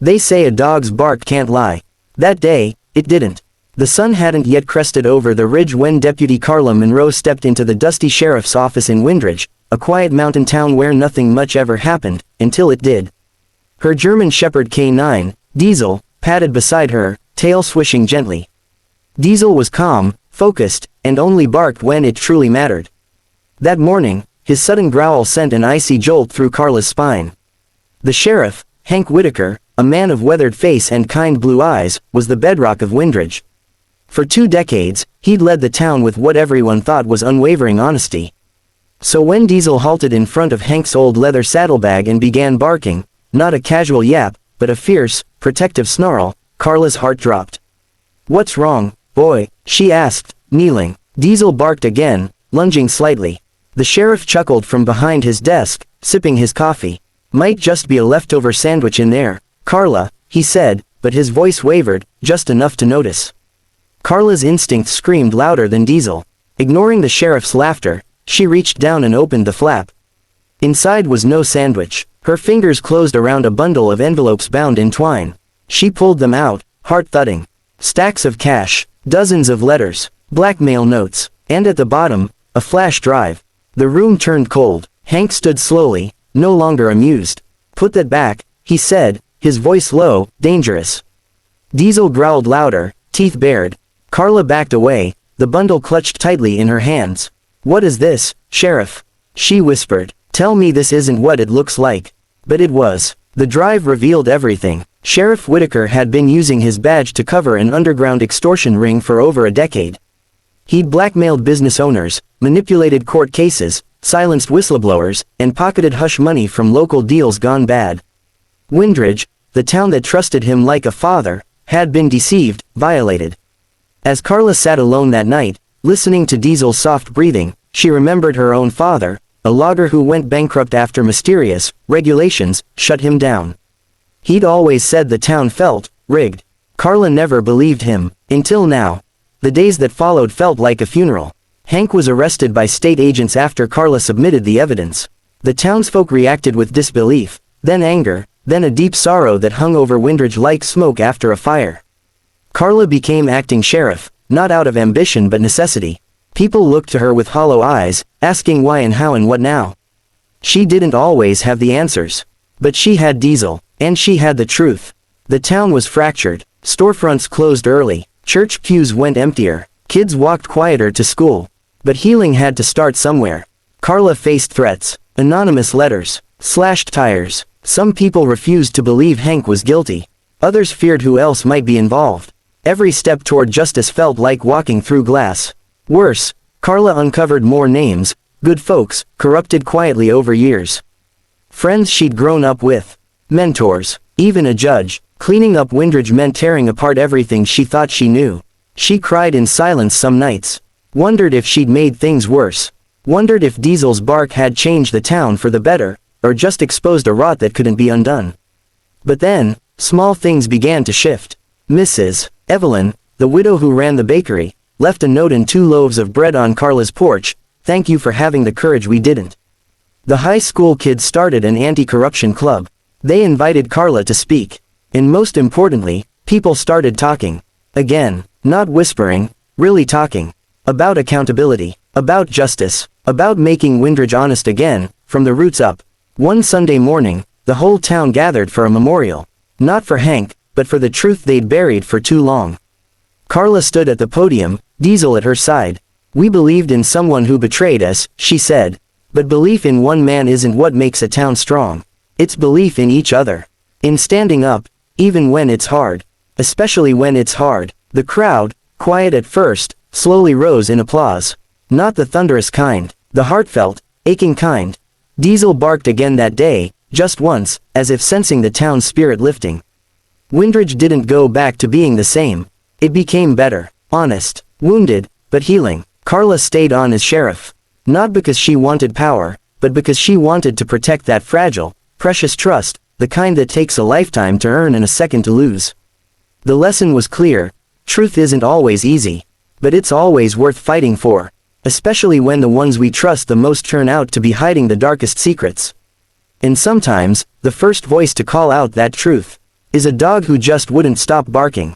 They say a dog's bark can't lie. That day, it didn't. The sun hadn't yet crested over the ridge when Deputy Carla Monroe stepped into the dusty sheriff's office in Windridge, a quiet mountain town where nothing much ever happened, until it did. Her German Shepherd K9, Diesel, padded beside her, tail swishing gently. Diesel was calm, focused, and only barked when it truly mattered. That morning, his sudden growl sent an icy jolt through Carla's spine. The sheriff, Hank Whitaker, a man of weathered face and kind blue eyes, was the bedrock of Windridge. For 2 decades, he'd led the town with what everyone thought was unwavering honesty. So when Diesel halted in front of Hank's old leather saddlebag and began barking, not a casual yap, but a fierce, protective snarl, Carla's heart dropped. "What's wrong, boy?" she asked, kneeling. Diesel barked again, lunging slightly. The sheriff chuckled from behind his desk, sipping his coffee. "Might just be a leftover sandwich in there, Carla," he said, but his voice wavered, just enough to notice. Carla's instinct screamed louder than Diesel. Ignoring the sheriff's laughter, she reached down and opened the flap. Inside was no sandwich. Her fingers closed around a bundle of envelopes bound in twine. She pulled them out, heart thudding. Stacks of cash, dozens of letters, blackmail notes, and at the bottom, a flash drive. The room turned cold. Hank stood slowly, no longer amused. "Put that back," he said, his voice low, dangerous. Diesel growled louder, teeth bared. Carla backed away, the bundle clutched tightly in her hands. "What is this, Sheriff?" she whispered. "Tell me this isn't what it looks like." But it was. The drive revealed everything. Sheriff Whitaker had been using his badge to cover an underground extortion ring for over a decade. He'd blackmailed business owners, manipulated court cases, silenced whistleblowers, and pocketed hush money from local deals gone bad. Windridge, the town that trusted him like a father, had been deceived, violated. As Carla sat alone that night, listening to Diesel's soft breathing, she remembered her own father, a logger who went bankrupt after mysterious regulations shut him down. He'd always said the town felt rigged. Carla never believed him, until now. The days that followed felt like a funeral. Hank was arrested by state agents after Carla submitted the evidence. The townsfolk reacted with disbelief, then anger, then a deep sorrow that hung over Windridge like smoke after a fire. Carla became acting sheriff, not out of ambition but necessity. People looked to her with hollow eyes, asking why and how and what now. She didn't always have the answers. But she had Diesel, and she had the truth. The town was fractured, storefronts closed early, church pews went emptier, kids walked quieter to school. But healing had to start somewhere. Carla faced threats, anonymous letters, slashed tires. Some people refused to believe Hank was guilty. Others feared who else might be involved. Every step toward justice felt like walking through glass. Worse, Carla uncovered more names, good folks, corrupted quietly over years. Friends she'd grown up with. Mentors, even a judge. Cleaning up Windridge meant tearing apart everything she thought she knew. She cried in silence some nights. Wondered if she'd made things worse. Wondered if Diesel's bark had changed the town for the better, or just exposed a rot that couldn't be undone. But then, small things began to shift. Mrs. Evelyn, the widow who ran the bakery, left a note and 2 loaves of bread on Carla's porch. "Thank you for having the courage we didn't." The high school kids started an anti-corruption club. They invited Carla to speak. And most importantly, people started talking. Again, not whispering, really talking. About accountability, about justice, about making Windridge honest again, from the roots up. One Sunday morning, the whole town gathered for a memorial. Not for Hank, but for the truth they'd buried for too long. Carla stood at the podium, Diesel at her side. "We believed in someone who betrayed us," she said. "But belief in one man isn't what makes a town strong. It's belief in each other. In standing up, even when it's hard. Especially when it's hard." The crowd, quiet at first, slowly rose in applause. Not the thunderous kind, the heartfelt, aching kind. Diesel barked again that day, just once, as if sensing the town's spirit lifting. Windridge didn't go back to being the same. It became better, honest, wounded, but healing. Carla stayed on as sheriff. Not because she wanted power, but because she wanted to protect that fragile, precious trust, the kind that takes a lifetime to earn and a second to lose. The lesson was clear. Truth isn't always easy. But it's always worth fighting for. Especially when the ones we trust the most turn out to be hiding the darkest secrets. And sometimes, the first voice to call out that truth is a dog who just wouldn't stop barking.